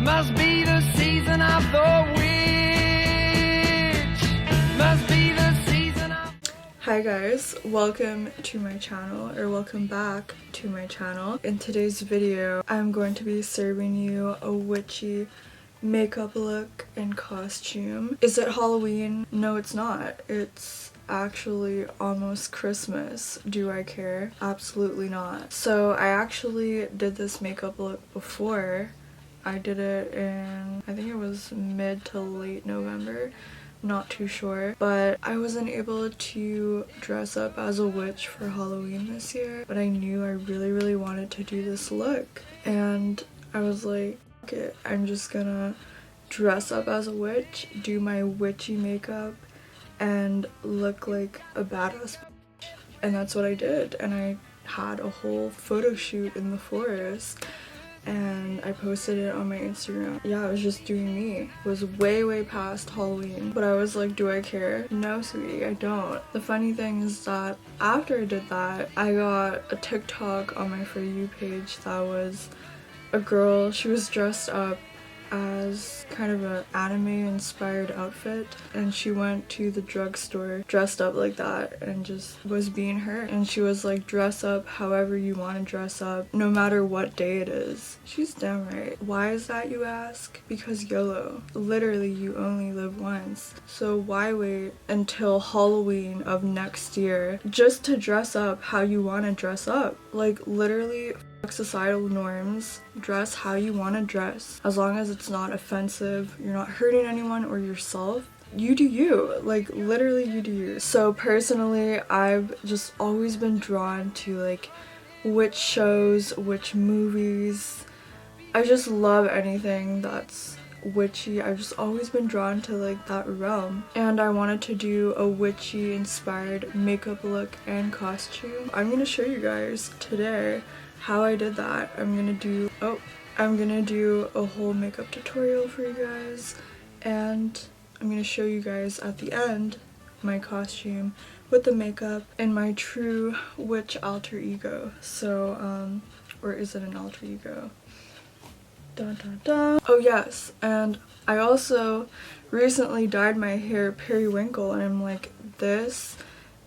Must be the season of the witch. Must be the season of... Hi guys, welcome to my channel, or welcome back to my channel. In today's video, I'm going to be serving you a witchy makeup look and costume. Is it Halloween? No, it's not. It's actually almost Christmas. Do I care? Absolutely not. So I actually did this makeup look before. I did it in, I think it was mid to late November. Not too sure, but I wasn't able to dress up as a witch for Halloween this year, but I knew I really wanted to do this look, and I was like, okay, I'm just gonna dress up as a witch, do my witchy makeup, and look like a badass bitch. And that's what I did, and I had a whole photo shoot in the forest and I posted it on my Instagram. Yeah, I was just doing me. It was way past Halloween, but I was like, do I care? No, sweetie, I don't. The funny thing is that after I did that, I got a TikTok on my For You page that was a girl. She was dressed up as kind of an anime inspired outfit, and she went to the drugstore dressed up like that and just was being her, and she was like, dress up however you want to dress up no matter what day it is. She's damn right. Why is that, you ask? Because YOLO. Literally, you only live once, so why wait until Halloween of next year just to dress up how you want to dress up? Like, literally, societal norms. Dress how you want to dress, as long as it's not offensive, you're not hurting anyone or yourself. You do you. Like, literally, you do you. So personally, I've just always been drawn to like witch shows, witch movies. I just love anything that's witchy. I've just always been drawn to like that realm, and I wanted to do a witchy inspired makeup look and costume. I'm gonna show you guys today how I did that. I'm gonna do a whole makeup tutorial for you guys, and I'm gonna show you guys at the end my costume with the makeup and my true witch alter ego. So or is it an alter ego? Dun, dun, dun. Oh yes, and I also recently dyed my hair periwinkle, and I'm like, this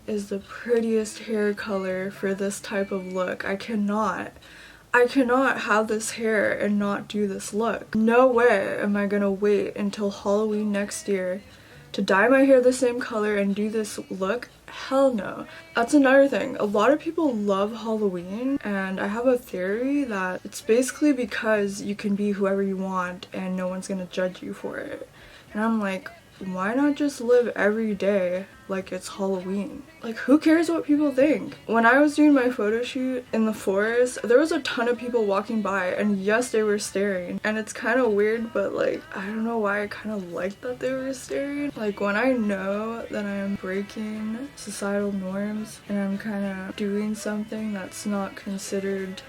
is the prettiest hair color for this type of look. I cannot have this hair and not do this look. No way am I gonna wait until Halloween next year to dye my hair the same color and do this look. Hell no. That's another thing. A lot of people love Halloween, and I have a theory that it's basically because you can be whoever you want and no one's gonna judge you for it. And I'm like, why not just live every day like it's Halloween? Like, who cares what people think? When I was doing my photo shoot in the forest, there was a ton of people walking by, and yes, they were staring, and it's kind of weird, but like, I don't know why I kind of like that they were staring. Like, when I know that I'm breaking societal norms and I'm kind of doing something that's not considered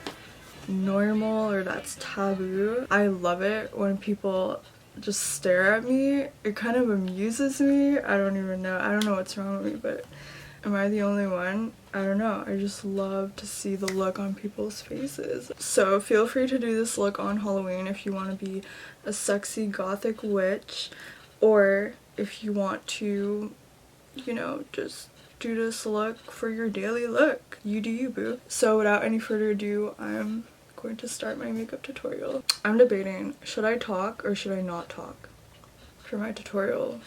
normal or that's taboo, I love it when people just stare at me. It kind of amuses me. I don't even know. I don't know what's wrong with me, but am I the only one? I don't know. I just love to see the look on people's faces. So feel free to do this look on Halloween if you want to be a sexy gothic witch, or if you want to, you know, just do this look for your daily look. You do you, boo. So without any further ado, I'm going to start my makeup tutorial. I'm debating, should I talk or should I not talk for my tutorial?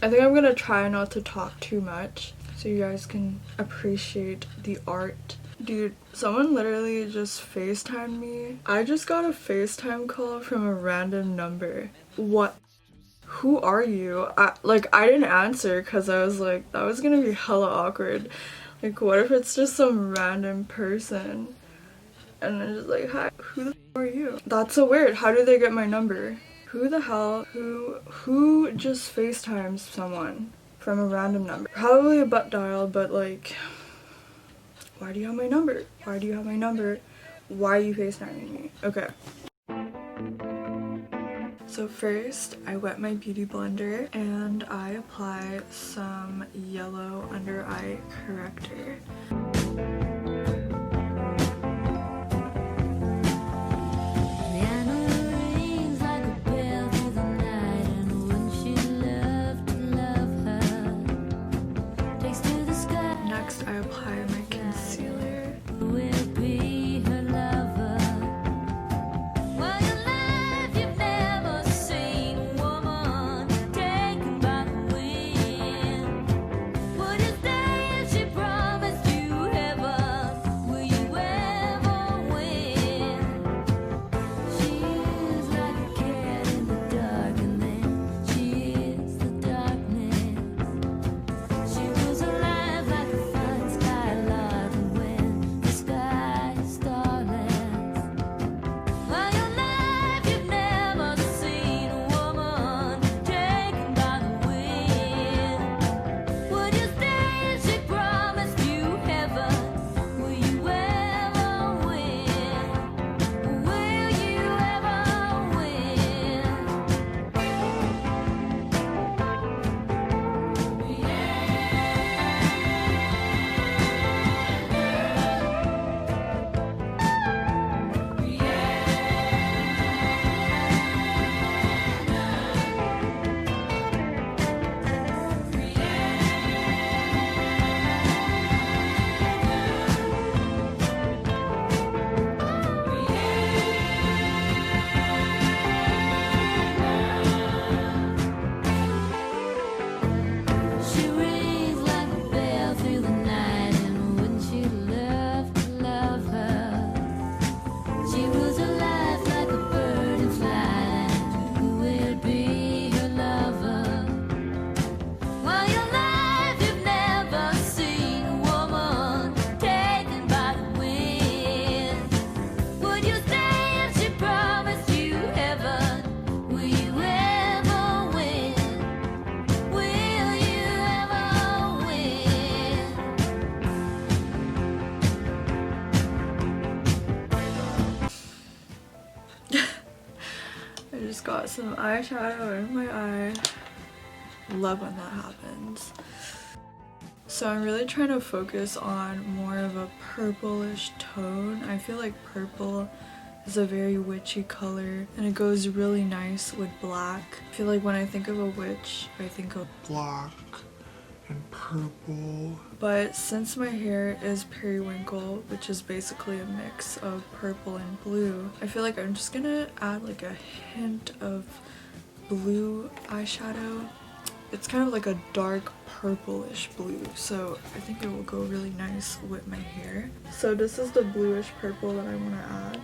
I think I'm gonna try not to talk too much so you guys can appreciate the art. Dude, someone literally just FaceTimed me. I just got a FaceTime call from a random number. What? Who are you? I didn't answer because I was like, that was gonna be hella awkward. Like, what if it's just some random person? And I'm just like, hi, who the f are you? That's so weird. How do they get my number? Who the hell? Who just FaceTimes someone from a random number? Probably a butt dial, but like, why do you have my number? Why do you have my number? Why are you FaceTiming me? Okay. So first, I wet my beauty blender and I apply some yellow under eye corrector. Piano just got some eyeshadow in my eye. Love when that happens. So I'm really trying to focus on more of a purplish tone. I feel like purple is a very witchy color and it goes really nice with black. I feel like when I think of a witch, I think of black and purple. But since my hair is periwinkle, which is basically a mix of purple and blue, I feel like I'm just gonna add like a hint of blue eyeshadow. It's kind of like a dark purplish blue, so I think it will go really nice with my hair. So this is the bluish purple that I want to add.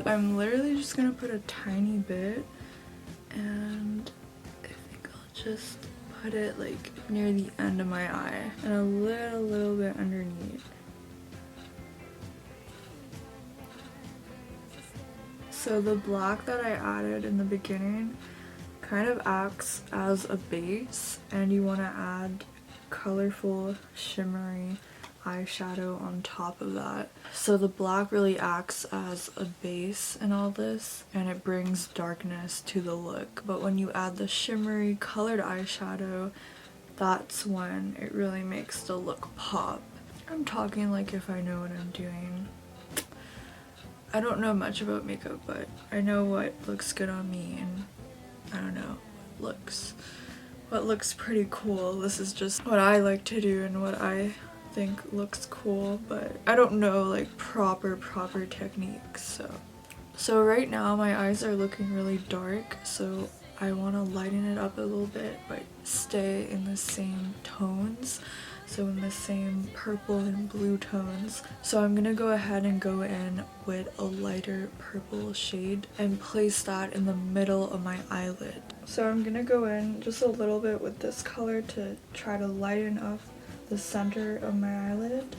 I'm literally just gonna put a tiny bit, and I think I'll just put it like near the end of my eye and a little bit underneath. So the black that I added in the beginning kind of acts as a base, and you want to add colorful shimmery eyeshadow on top of that. So the black really acts as a base in all this and it brings darkness to the look, but when you add the shimmery colored eyeshadow, that's when it really makes the look pop. I'm talking like if I know what I'm doing. I don't know much about makeup, but I know what looks good on me, and I don't know, what looks pretty cool. This is just what I like to do and what I think looks cool, but I don't know like proper techniques. So right now my eyes are looking really dark, so I want to lighten it up a little bit but stay in the same tones, so in the same purple and blue tones. So I'm gonna go ahead and go in with a lighter purple shade and place that in the middle of my eyelid. So I'm gonna go in just a little bit with this color to try to lighten up the center of my eyelid.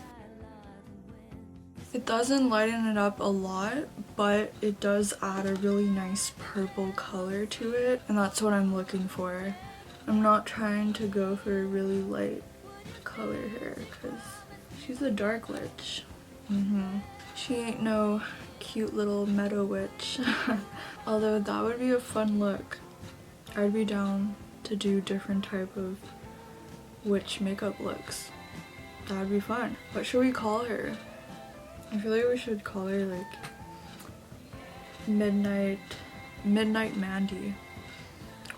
It doesn't lighten it up a lot, but it does add a really nice purple color to it, and that's what I'm looking for. I'm not trying to go for a really light color here because she's a dark witch. She ain't no cute little meadow witch. Although that would be a fun look. I'd be down to do different type of witch makeup looks. That'd be fun. What should we call her? I feel like we should call her like Midnight Mandy.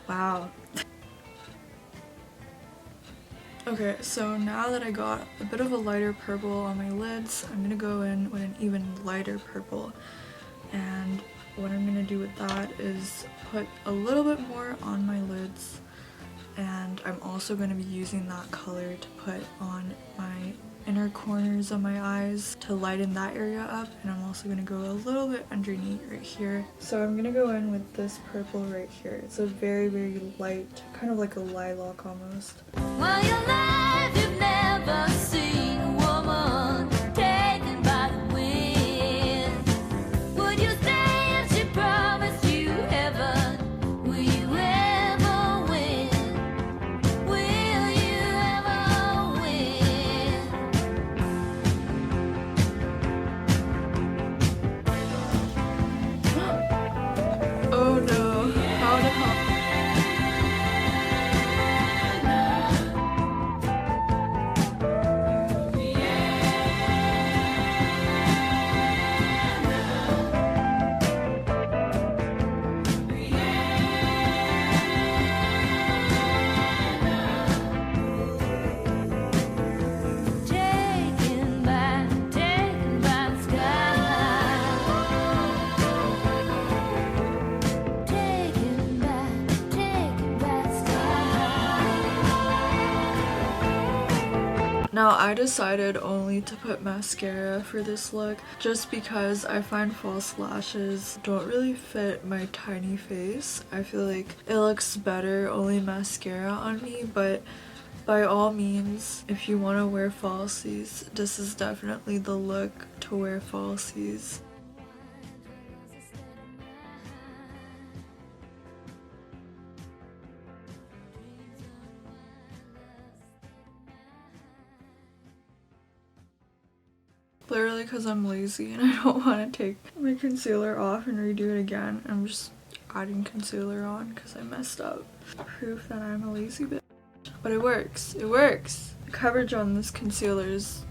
Wow. Okay, so now that I got a bit of a lighter purple on my lids, I'm gonna go in with an even lighter purple. And what I'm gonna do with that is put a little bit more on my lids, and I'm also going to be using that color to put on my inner corners of my eyes to lighten that area up, and I'm also going to go a little bit underneath right here. So I'm going to go in with this purple right here. It's a very light, kind of like a lilac almost. Well, your life you've never seen a woman taken by the wind. Would you stay if she promised you heaven? Will you ever win? Will you ever win? Oh no, how did it Taken by the skyline. Taken by the skyline. Now I decided only to put mascara for this look just because I find false lashes don't really fit my tiny face. I feel like it looks better only mascara on me, but by all means, if you want to wear falsies, this is definitely the look to wear falsies. Literally because I'm lazy and I don't want to take my concealer off and redo it again. I'm just adding concealer on because I messed up. Proof that I'm a lazy bitch. But it works. It works. The coverage on this concealer is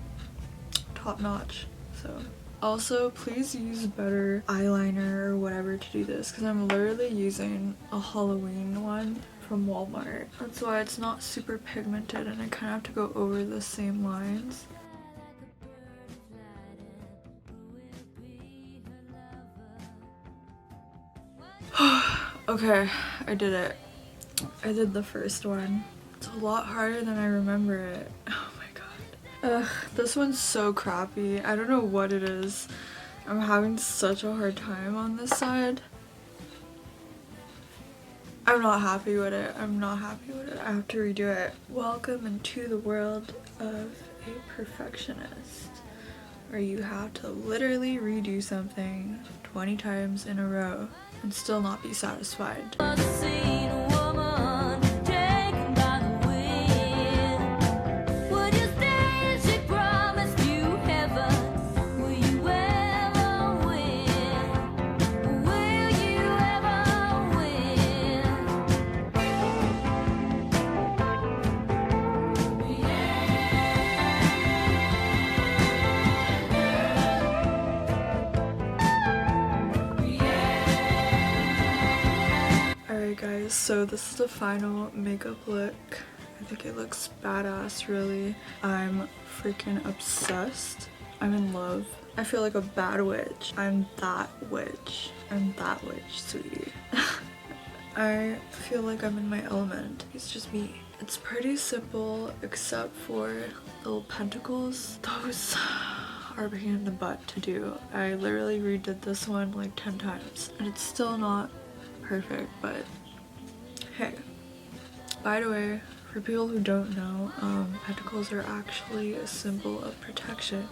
top notch. So also, please use better eyeliner or whatever to do this because I'm literally using a Halloween one from Walmart. That's why it's not super pigmented and I kind of have to go over the same lines. Okay, I did it. I did the first one. It's a lot harder than I remember it. Oh my god. Ugh, this one's so crappy. I don't know what it is. I'm having such a hard time on this side. I'm not happy with it. I'm not happy with it. I have to redo it. Welcome into the world of a perfectionist, where you have to literally redo something 20 times in a row and still not be satisfied. Alright guys, so this is the final makeup look. I think it looks badass, really. I'm freaking obsessed. I'm in love. I feel like a bad witch. I'm that witch. I'm that witch, sweetie. I feel like I'm in my element. It's just me. It's pretty simple except for little pentacles. Those are a pain in the butt to do. I literally redid this one like 10 times and it's still not perfect, but hey. By the way, for people who don't know, pentacles are actually a symbol of protection.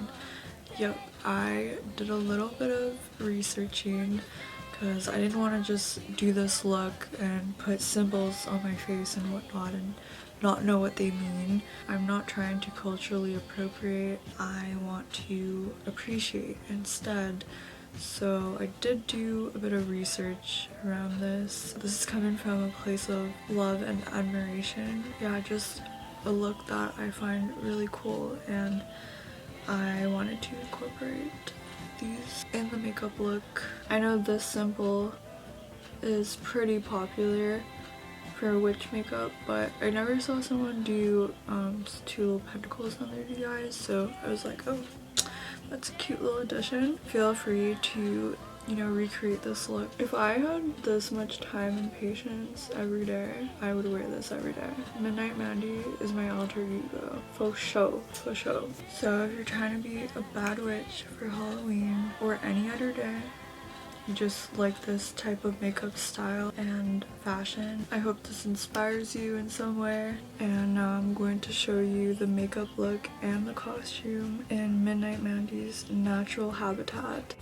Yep, I did a little bit of researching because I didn't want to just do this look and put symbols on my face and whatnot and not know what they mean. I'm not trying to culturally appropriate, I want to appreciate instead. So I did do a bit of research around this. This is coming from a place of love and admiration. Yeah, just a look that I find really cool and I wanted to incorporate these in the makeup look. I know this symbol is pretty popular for witch makeup, but I never saw someone do two little pentacles on their DIs, so I was like, oh, that's a cute little addition. Feel free to, you know, recreate this look. If I had this much time and patience every day, I would wear this every day. Midnight Mandy is my alter ego. For show, for show. So if you're trying to be a bad witch for Halloween or any other day, you just like this type of makeup style and fashion, I hope this inspires you in some way. And now I'm going to show you the makeup look and the costume in Midnight Mandy's natural habitat.